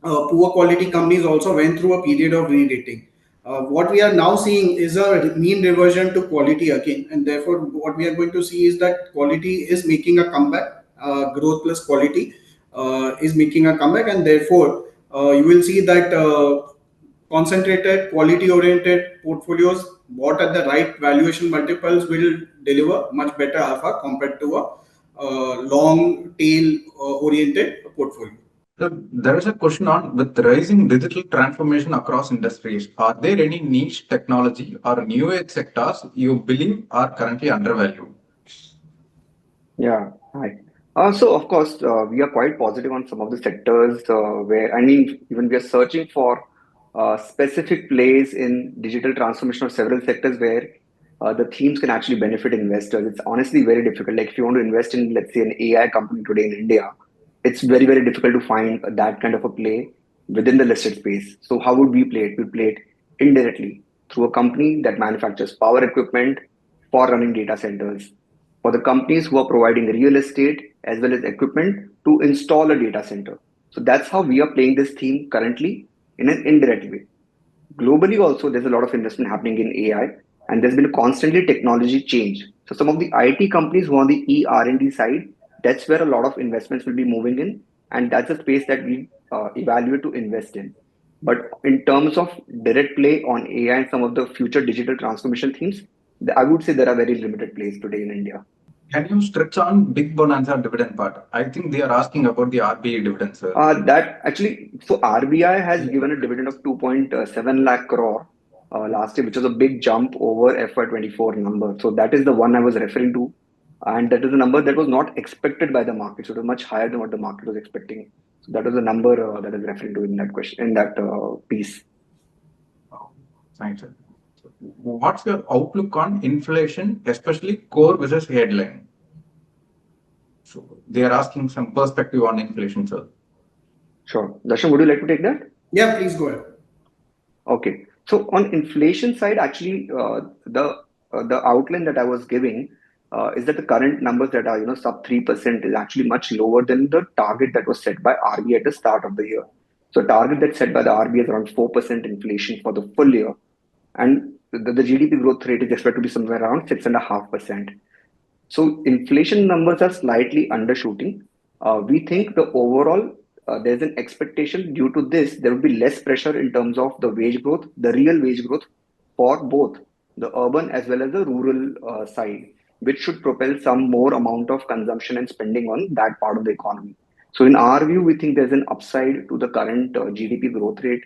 poor quality companies also went through a period of re-rating. What we are now seeing is a mean reversion to quality again, and therefore what we are going to see is that quality is making a comeback. Growth plus quality is making a comeback, and therefore you will see that concentrated, quality-oriented portfolios bought at the right valuation multiples will deliver much better alpha compared to a long tail oriented portfolio. So there is a question on with rising digital transformation across industries. Are there any niche technology or new age sectors you believe are currently undervalued? Yeah, hi. So of course, we are quite positive on some of the sectors where, I mean, even we are searching for specific plays in digital transformation of several sectors where the themes can actually benefit investors. It's honestly very difficult. Like if you want to invest in, let's say, an AI company today in India, it's very, very difficult to find that kind of a play within the listed space. So how would we play it? We play it indirectly through a company that manufactures power equipment for running data centers, for the companies who are providing real estate as well as equipment to install a data center. So that's how we are playing this theme currently in an indirect way. Globally, also, there's a lot of investment happening in AI, and there's been a constantly technology change. So some of the IT companies who are on the ER&D side, that's where a lot of investments will be moving in, and that's a space that we evaluate to invest in. But in terms of direct play on AI and some of the future digital transformation themes, I would say there are very limited plays today in India. Can you stretch on big bonanza dividend part? I think they are asking about the RBI dividend, sir. That actually, so RBI has given a dividend of 2.7 lakh crore last year, which was a big jump over FY24 number. So that is the one I was referring to. And that is a number that was not expected by the market. So it was much higher than what the market was expecting. So that was the number that is referring to in that question, in that piece. Oh, thanks, sir. What's your outlook on inflation, especially core versus headline? So they are asking some perspective on inflation, sir. Sure. Darshan, would you like to take that? Yeah, please go ahead. Okay. So on inflation side, actually, the outline that I was giving is that the current numbers that are sub 3% is actually much lower than the target that was set by RBI at the start of the year. So target that's set by the RBI is around 4% inflation for the full year, and the GDP growth rate is expected to be somewhere around 6.5%. So inflation numbers are slightly undershooting. We think the overall there's an expectation due to this there will be less pressure in terms of the wage growth, the real wage growth for both the urban as well as the rural side, which should propel some more amount of consumption and spending on that part of the economy. So in our view, we think there's an upside to the current GDP growth rate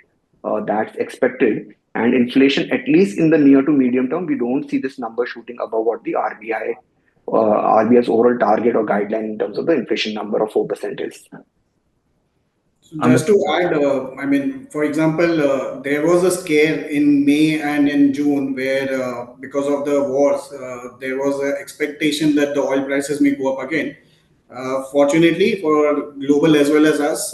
that's expected. And inflation, at least in the near to medium term, we don't see this number shooting above what the RBI's overall target or guideline in terms of the inflation number of 4% is. Just to Understood, sir. add, I mean, for example, there was a scare in May and in June where, because of the wars, there was an expectation that the oil prices may go up again. Fortunately, for global as well as us,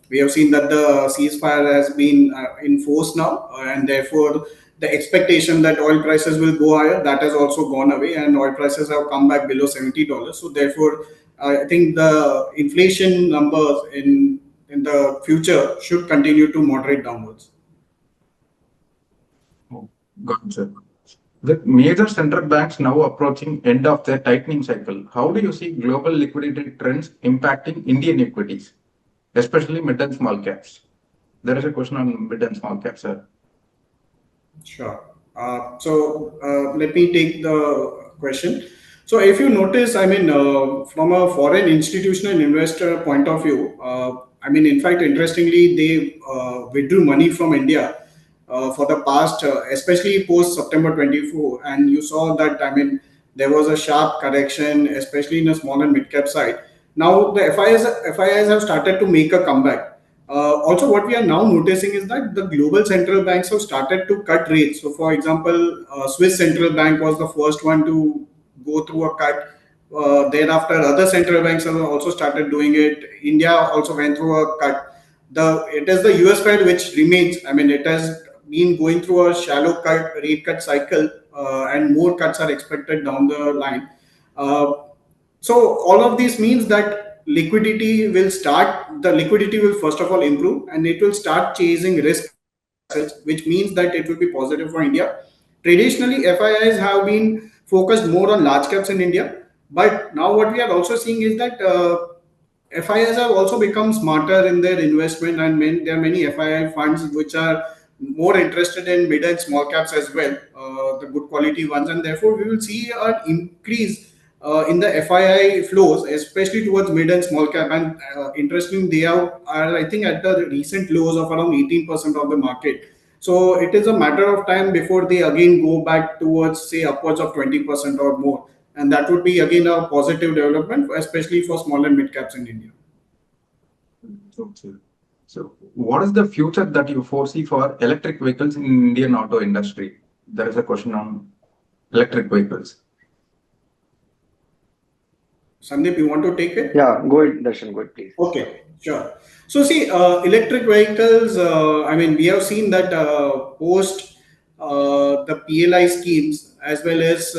we have seen that the ceasefire has been in force now, and therefore the expectation that oil prices will go higher, that has also gone away, and oil prices have come back below $70. So therefore, I think the inflation numbers in the future should continue to moderate downwards. Oh, got it, sir. With major central banks now approaching end of their tightening cycle, how do you see global liquidity trends impacting Indian equities, especially mid and small caps? There is a question on mid and small caps, sir. Sure. Let me take the question. So if you notice, I mean, from a foreign institutional investor point of view, I mean, in fact, interestingly, they withdrew money from India for the past, especially post September 24. And you saw that, I mean, there was a sharp correction, especially in the small and mid cap side. Now the FIIs have started to make a comeback. Also, what we are now noticing is that the global central banks have started to cut rates. So, for example, Swiss central bank was the first one to go through a cut. Thereafter, other central banks have also started doing it. India also went through a cut. It is the US Fed which remains. I mean, it has been going through a shallow rate cut cycle, and more cuts are expected down the line. Uh, so all of this means that the liquidity will first of all improve, and it will start chasing risk assets, which means that it will be positive for India. Traditionally, FIIs have been focused more on large caps in India, but now what we are also seeing is that FIIs have also become smarter in their investment, and there are many FII funds which are more interested in mid and small caps as well, the good quality ones, and therefore we will see an increase in the FII flows, especially towards mid and small cap. And interestingly, they are, I think, at the recent lows of around 18% of the market. So it is a matter of time before they again go back towards, say, upwards of 20% or more. And that would be again a positive development, especially for small and mid caps in India. Okay. So, what is the future that you foresee for electric vehicles in Indian auto industry? There is a question on electric vehicles. Sandeep, you want to take it? Yeah, go ahead, Darshan, go ahead, please. Okay, sure. So see, electric vehicles, I mean, we have seen that post the PLI schemes, as well as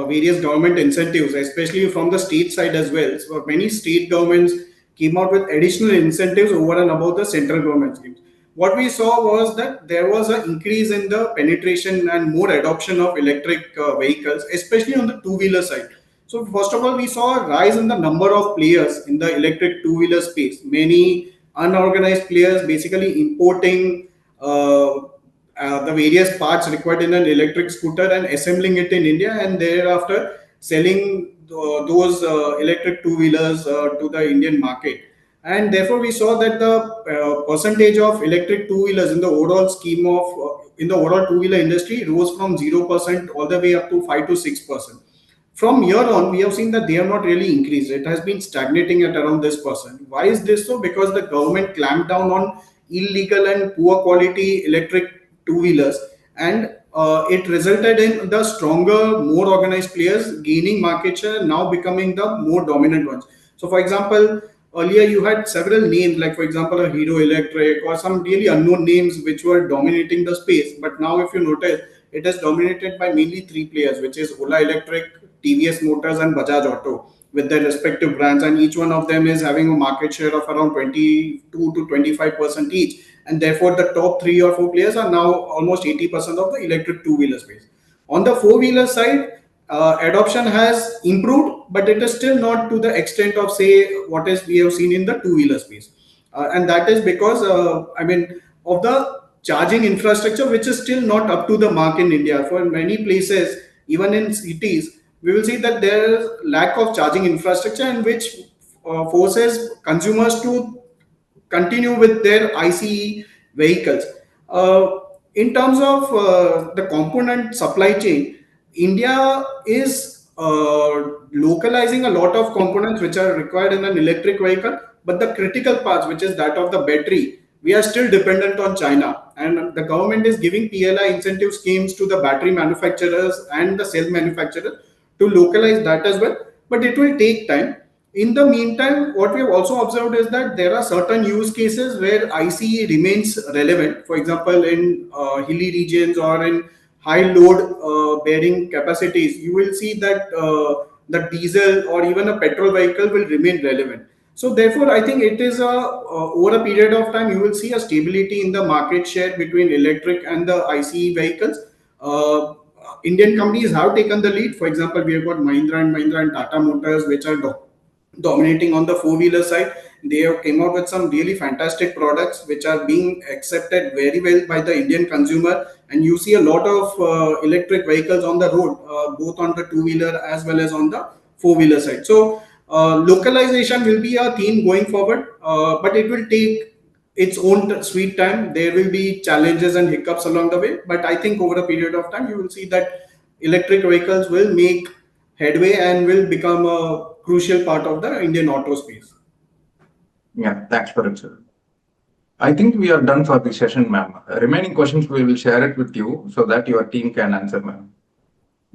various government incentives, especially from the state side as well. So many state governments came out with additional incentives over and above the central government schemes. What we saw was that there was an increase in the penetration and more adoption of electric vehicles, especially on the two-wheeler side. So first of all, we saw a rise in the number of players in the electric two-wheeler space. Many unorganized players basically importing the various parts required in an electric scooter and assembling it in India, and thereafter selling those electric two-wheelers to the Indian market. And therefore, we saw that the percentage of electric two-wheelers in the overall scheme of in the overall two-wheeler industry rose from 0% all the way up to 5 to 6%. From year on, we have seen that they have not really increased. It has been stagnating at around this percent. Why is this so? Because the government clamped down on illegal and poor quality electric two-wheelers, and it resulted in the stronger, more organized players gaining market share, now becoming the more dominant ones. So, for example, earlier you had several names, like for example, a Hero Electric or some really unknown names which were dominating the space. But now, if you notice, it is dominated by mainly three players, which is Ola Electric, TVS Motors, and Bajaj Auto, with their respective brands, and each one of them is having a market share of around 22 to 25% each. And therefore, the top three or four players are now almost 80% of the electric two-wheeler space. On the four-wheeler side, adoption has improved, but it is still not to the extent of, say, what is we have seen in the two-wheeler space. And that is because, I mean, of the charging infrastructure, which is still not up to the mark in India. For many places, even in cities, we will see that there is lack of charging infrastructure, and which forces consumers to continue with their ICE vehicles. In terms of the component supply chain, India is localizing a lot of components which are required in an electric vehicle, but the critical parts, which is that of the battery, we are still dependent on China. And the government is giving PLI incentive schemes to the battery manufacturers and the cell manufacturers to localize that as well. But it will take time. In the meantime, what we have also observed is that there are certain use cases where ICE remains relevant. For example, in hilly regions or in high load bearing capacities, you will see that the diesel or even a petrol vehicle will remain relevant. So therefore, I think it is over a period of time, you will see a stability in the market share between electric and the ICE vehicles. Uh, Indian companies have taken the lead. For example, we have got Mahindra and Tata Motors, which are dominating on the four-wheeler side. They have came out with some really fantastic products which are being accepted very well by the Indian consumer, and you see a lot of electric vehicles on the road, both on the two-wheeler as well as on the four-wheeler side. So localization will be a theme going forward, but it will take its own sweet time. There will be challenges and hiccups along the way, but I think over a period of time you will see that electric vehicles will make headway and will become a crucial part of the Indian auto space. Yeah, thanks for it, sir. I think we are done for the session, ma'am. Remaining questions we will share it with you so that your team can answer, ma'am.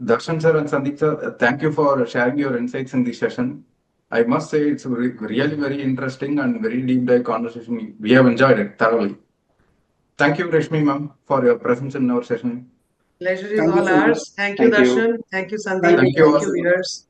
Darshan sir and Sandeep sir, thank you for sharing your insights in this session. I must say it's really very interesting and very deep dive conversation. We have enjoyed it thoroughly. Thank you, Rashmi ma'am, for your presence in our session. Pleasure is Thank you all so much. ours. Thank you, Thank you. Darshan. Thank you, Sandeep. Thank you Thank you so Thank much. all. you, viewers.